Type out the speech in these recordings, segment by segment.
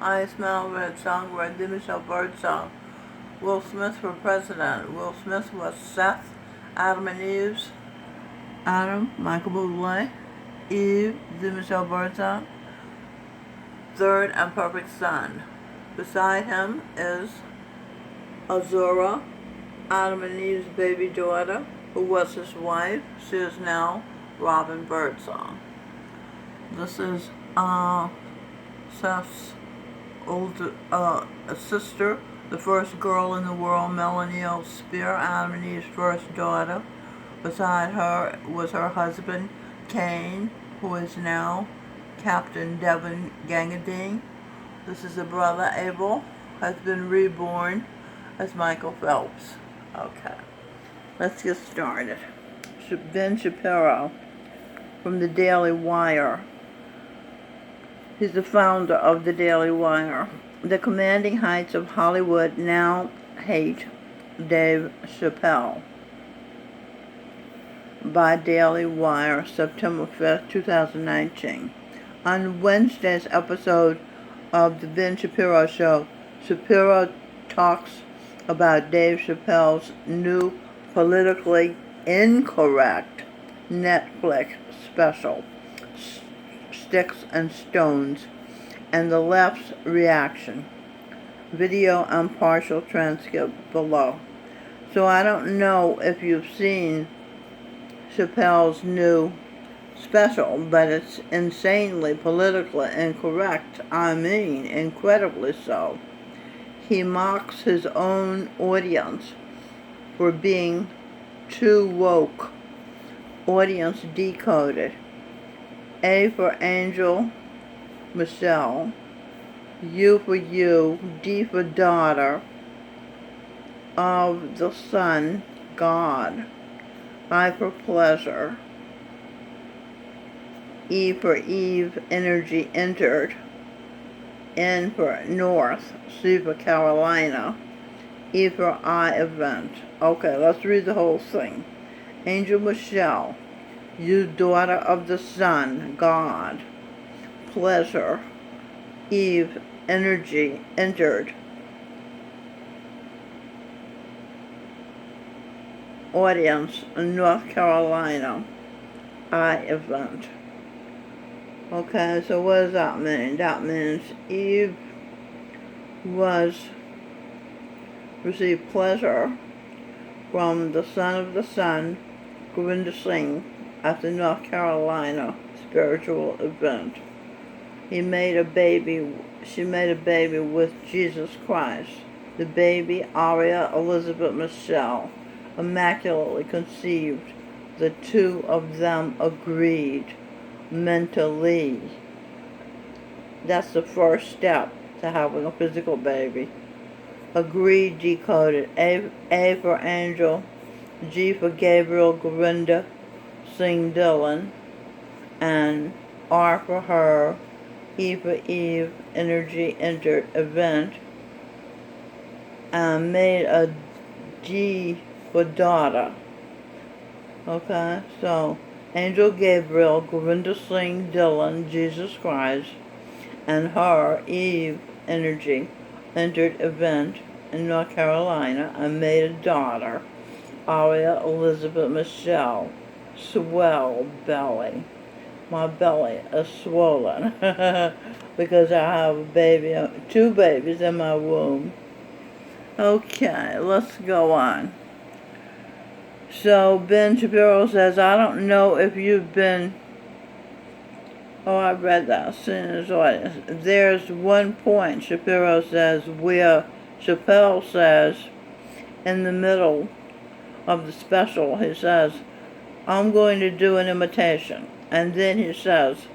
I Smell Red Song, Red Michelle Bird Song. Will Smith for president. Will Smith was Seth, Adam and Eve's. Adam, Michael Bublé. Eve, Michelle Bird Song. Third and perfect son. Beside him is Azura, Adam and Eve's baby daughter, who was his wife. She is now Robin Birdsong. This is Seth's older sister, the first girl in the world, Melanie O. Spear, Adam and Eve's first daughter. Beside her was her husband, Cain, who is now Captain Devin Gangadine. This is a brother, Abel, has been reborn as Michael Phelps. Okay, let's get started. Ben Shapiro from the Daily Wire. He's the founder of the Daily Wire. The commanding heights of Hollywood now hate Dave Chapelle. By Daily Wire, September 5th, 2019. On Wednesday's episode of the Ben Shapiro Show, Shapiro talks about Dave Chappelle's new politically incorrect Netflix special, Sticks and Stones, and the left's reaction. Video and partial transcript below. So I don't know if you've seen Chappelle's new special, but it's insanely politically incorrect. I mean, incredibly so. He mocks his own audience for being too woke. Audience decoded. A for Angel, Michelle. U for you. D for daughter of the Son, God. I for pleasure. E for Eve, energy entered. N for North. C for Carolina. E for I, event. Okay, let's read the whole thing. Angel Michelle, you daughter of the Son, God. Pleasure. Eve, energy entered. Audience, North Carolina. I, event. Okay, so what does that mean? That means Eve received pleasure from the son of the Sun, Govinda Singh, at the North Carolina spiritual event. She made a baby with Jesus Christ. The baby, Aria Elizabeth Michelle, immaculately conceived. The two of them agreed mentally. That's the first step to having a physical baby. Agreed, decoded. A for Angel, G for Gabriel, Gorinda, Singh Dylan, and R for her, E for Eve, energy entered, event, and made a D for daughter. Okay, so Angel Gabriel, Gorinda Singh Dylan, Jesus Christ, and her, Eve, energy, entered event in North Carolina and made a daughter, Aria Elizabeth Michelle, swell belly. My belly is swollen because I have a baby, two babies in my womb. Okay, let's go on. So Ben Shapiro says, I don't know if you've been, I read that, seen his audience. There's one point, Shapiro says, where Chappelle says, in the middle of the special, he says, I'm going to do an imitation. And then he says,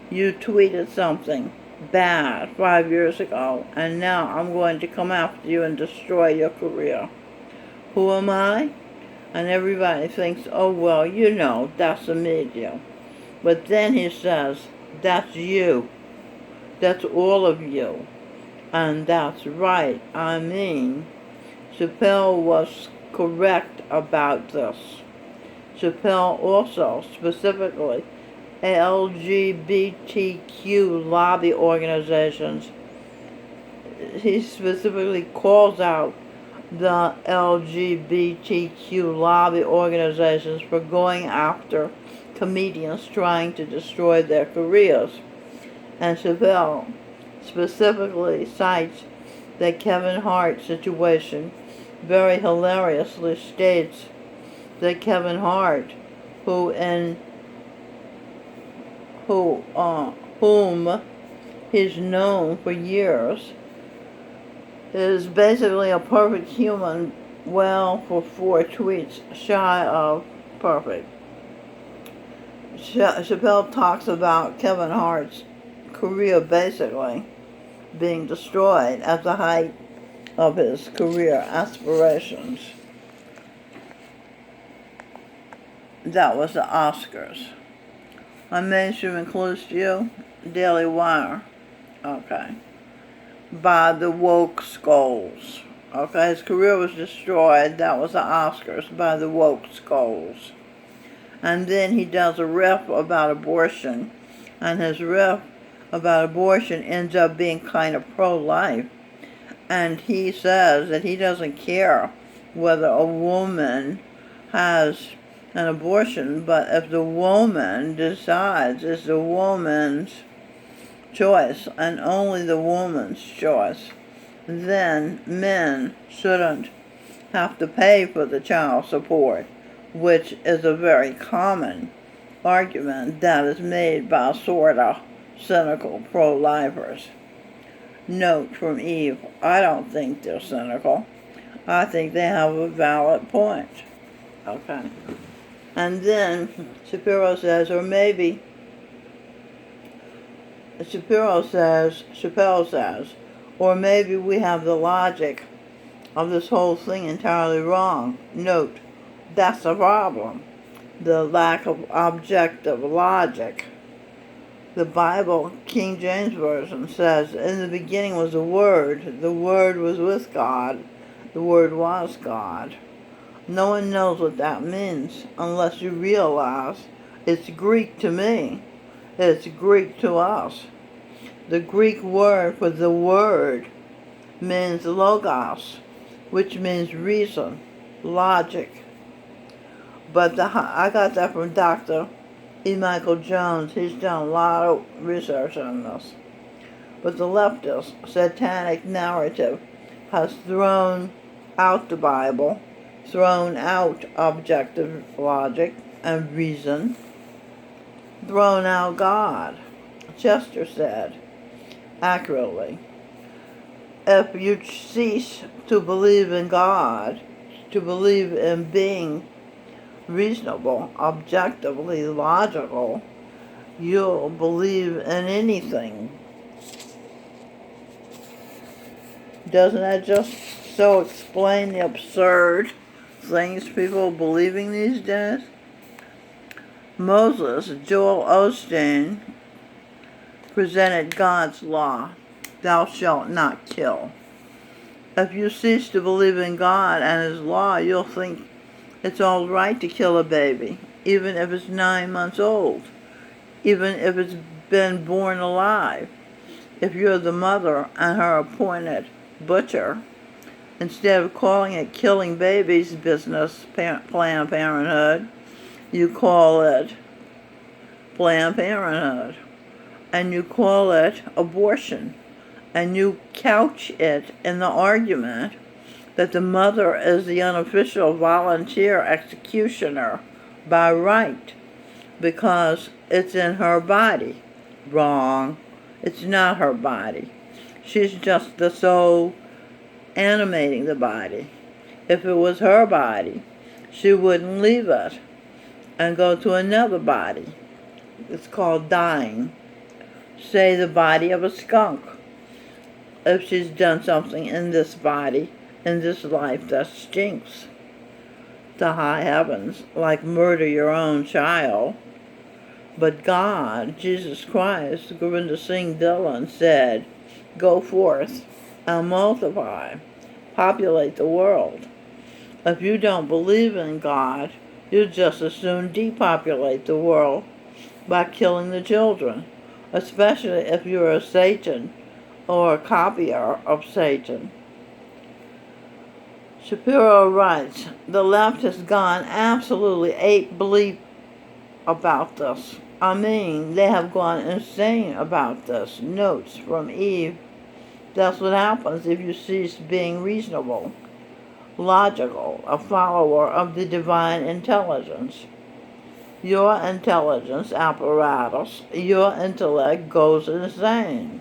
you tweeted something bad 5 years ago, and now I'm going to come after you and destroy your career. Who am I? And everybody thinks, oh, well, you know, that's the media. But then he says, that's you. That's all of you. And that's right. I mean, Chapelle was correct about this. Chapelle also, specifically, LGBTQ lobby organizations he specifically calls out the LGBTQ lobby organizations for going after comedians trying to destroy their careers. And Chapelle specifically cites the Kevin Hart situation, very hilariously states that Kevin Hart, whom he's known for years, is basically a perfect human, well, for 4 tweets shy of perfect. Chapelle talks about Kevin Hart's career basically being destroyed at the height of his career aspirations. That was the Oscars. My mainstream includes you, Daily Wire. Okay. By the woke skulls. Okay, his career was destroyed. That was the Oscars by the woke skulls. And then he does a riff about abortion, and his riff about abortion ends up being kind of pro-life. And he says that he doesn't care whether a woman has an abortion, but if the woman decides it's the woman's choice and only the woman's choice, then men shouldn't have to pay for the child support, which is a very common argument that is made by sort of cynical pro-lifers. Note from Eve, I don't think they're cynical. I think they have a valid point. Okay. And then Shapiro says, Chappelle says, or maybe we have the logic of this whole thing entirely wrong. Note, that's the problem. The lack of objective logic. The Bible, King James Version, says, in the beginning was the Word was with God, the Word was God. No one knows what that means unless you realize it's Greek to me. It's Greek to us. The Greek word for the Word means logos, which means reason, logic. But I got that from Dr. E. Michael Jones. He's done a lot of research on this. But the leftist satanic narrative has thrown out the Bible, thrown out objective logic and reason, thrown out God. Chester said, accurately, if you cease to believe in God, to believe in being reasonable, objectively logical, you'll believe in anything. Doesn't that just so explain the absurd things people are believing these days? Moses, Joel Osteen, presented God's law, thou shalt not kill. If you cease to believe in God and His law, you'll think it's all right to kill a baby, even if it's 9 months old, even if it's been born alive. If you're the mother and her appointed butcher, instead of calling it killing babies business, Planned Parenthood, you call it Planned Parenthood, and you call it abortion, and you couch it in the argument that the mother is the unofficial volunteer executioner by right because it's in her body. Wrong. It's not her body. She's just the soul animating the body. If it was her body, she wouldn't leave it and go to another body. It's called dying. Say the body of a skunk. If she's done something in this body, in this life, that stinks to high heavens, like murder your own child. But God, Jesus Christ, Govinda Singh Dhillon said, go forth and multiply, populate the world. If you don't believe in God, you just as soon depopulate the world by killing the children, especially if you're a Satan or a copier of Satan. Shapiro writes, the left has gone absolutely ape bleep about this. I mean, they have gone insane about this. Notes from Eve. That's what happens if you cease being reasonable, logical, a follower of the divine intelligence. Your intelligence apparatus, your intellect goes insane.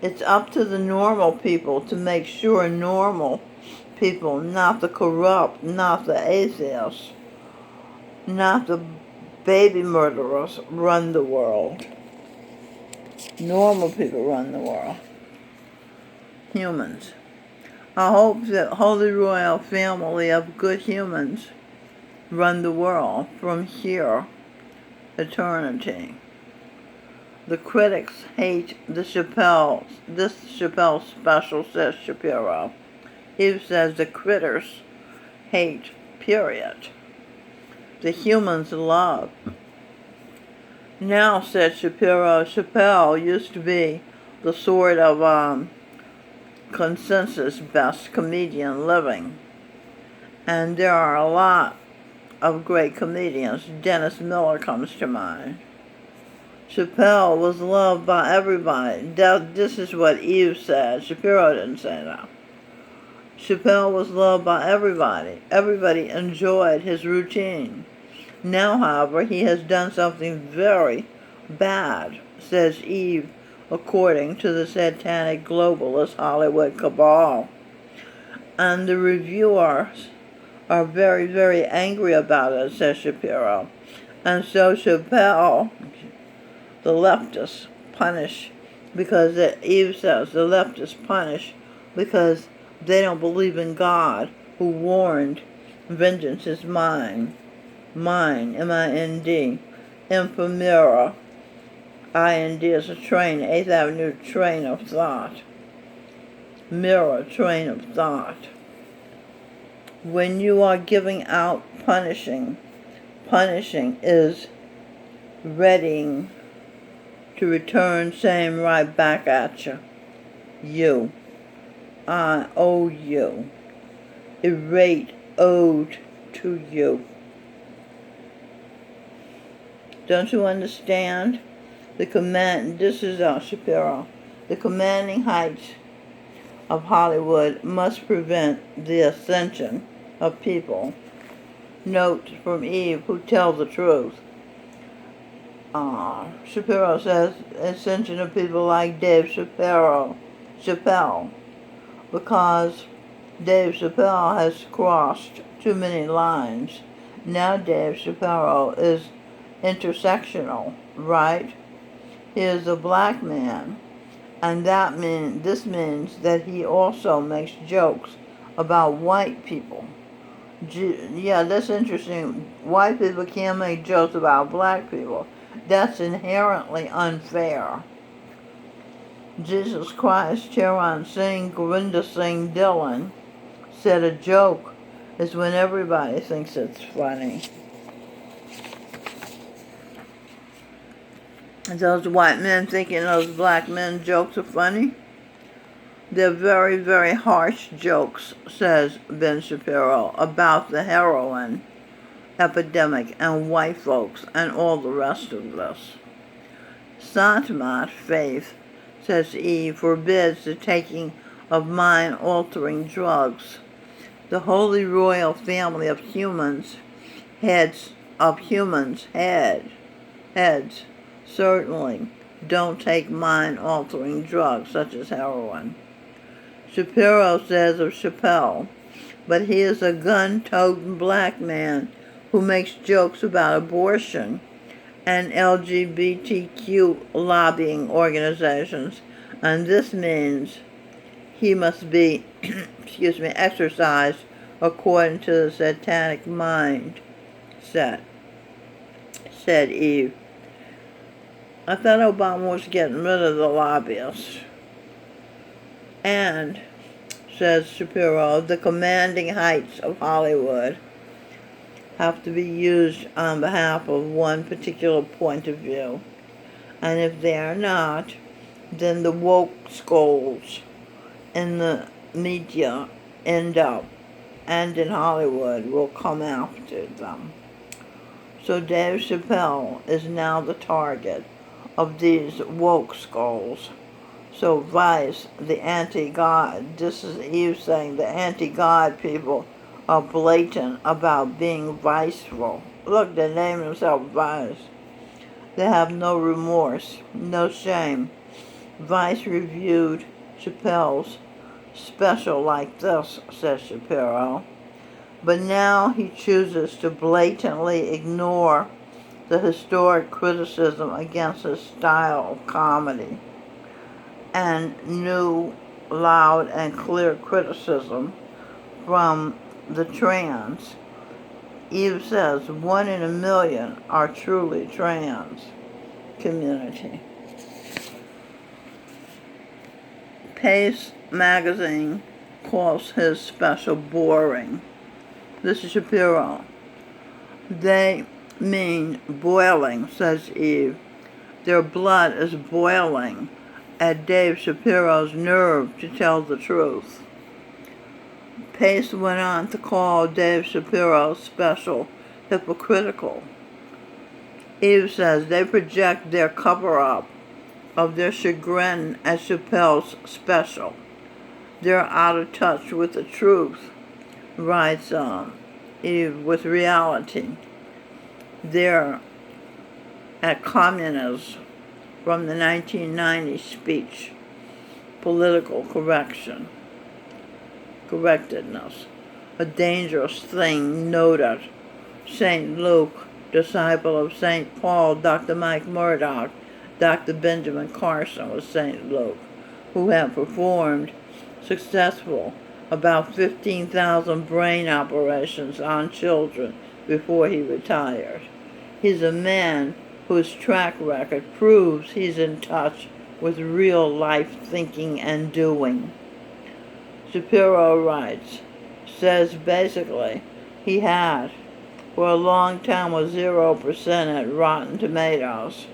It's up to the normal people to make sure normal people, not the corrupt, not the atheists, not the baby murderers, run the world. Normal people run the world. Humans. I hope that Holy Royal family of good humans run the world from here, eternity. The critics hate this Chapelle special, says Shapiro. Eve says the critters hate, period. The humans love. Now, said Shapiro, Chapelle used to be the sort of consensus best comedian living. And there are a lot of great comedians. Dennis Miller comes to mind. Chapelle was loved by everybody. This is what Eve said. Shapiro didn't say that. Chapelle was loved by everybody. Everybody enjoyed his routine. Now, however, he has done something very bad, says Eve, according to the satanic globalist Hollywood cabal. And the reviewers are very, very angry about it, says Shapiro. And so Chapelle, the leftists, punish because Eve says the leftists punish because they don't believe in God, who warned vengeance is mine. Mine, M-I-N-D. Infamira. I-N-D is a train, 8th Avenue train of thought. Mirror, train of thought. When you are giving out punishing is readying to return same right back at you. You. I owe you. Irate owed to you. Don't you understand? This is Shapiro. The commanding heights of Hollywood must prevent the ascension of people. Note from Eve, who tell the truth. Shapiro says ascension of people like Dave Chapelle, because Dave Chapelle has crossed too many lines. Now Dave Shapiro is intersectional, right? He is a black man, and this means that he also makes jokes about white people. Yeah, that's interesting. White people can't make jokes about black people. That's inherently unfair. Jesus Christ, Charan Singh, Govinda Singh Dillon, said a joke is when everybody thinks it's funny. And those white men thinking those black men jokes are funny? They're very, very harsh jokes, says Ben Shapiro, about the heroin epidemic and white folks and all the rest of this. Satmat, faith, says Eve, forbids the taking of mind-altering drugs. The Holy Royal family of humans, heads, certainly don't take mind-altering drugs such as heroin. Shapiro says of Chapelle, but he is a gun-toting black man who makes jokes about abortion and LGBTQ lobbying organizations, and this means he must be, exercised according to the satanic mind set, said Eve. I thought Obama was getting rid of the lobbyists. And, says Shapiro, the commanding heights of Hollywood have to be used on behalf of one particular point of view. And if they are not, then the woke scolds in the media end up, and in Hollywood will come after them. So Dave Chapelle is now the target of these woke skulls. So Vice, the anti-God, this is Eve saying the anti-God people are blatant about being viceful. Look, they name themselves Vice. They have no remorse, no shame. Vice reviewed Chapelle's special like this, says Shapiro. But now he chooses to blatantly ignore the historic criticism against his style of comedy and new, loud, and clear criticism from the trans. Eve says 1 in a million are truly trans community. Pace magazine calls his special boring. This is Shapiro. They mean boiling, says Eve. Their blood is boiling at Dave Shapiro's nerve to tell the truth. Pace went on to call Dave Shapiro's special hypocritical. Eve says they project their cover-up of their chagrin at Chappelle's special. They're out of touch with the truth, writes Eve, with reality. They're at communism from the 1990 speech, political correctness, a dangerous thing, noted St. Luke, disciple of St. Paul, Dr. Mike Murdoch, Dr. Benjamin Carson of St. Luke, who have performed successful about 15,000 brain operations on children before he retired. He's a man whose track record proves he's in touch with real life thinking and doing. Shapiro writes, says basically he had for a long time was 0% at Rotten Tomatoes.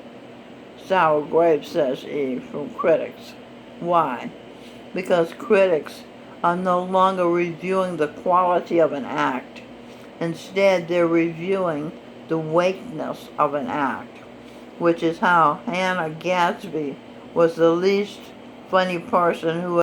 Sour grapes, says Eve, from critics. Why? Because critics are no longer reviewing the quality of an act. Instead, they're reviewing the wakeness of an act, which is how Hannah Gadsby was the least funny person who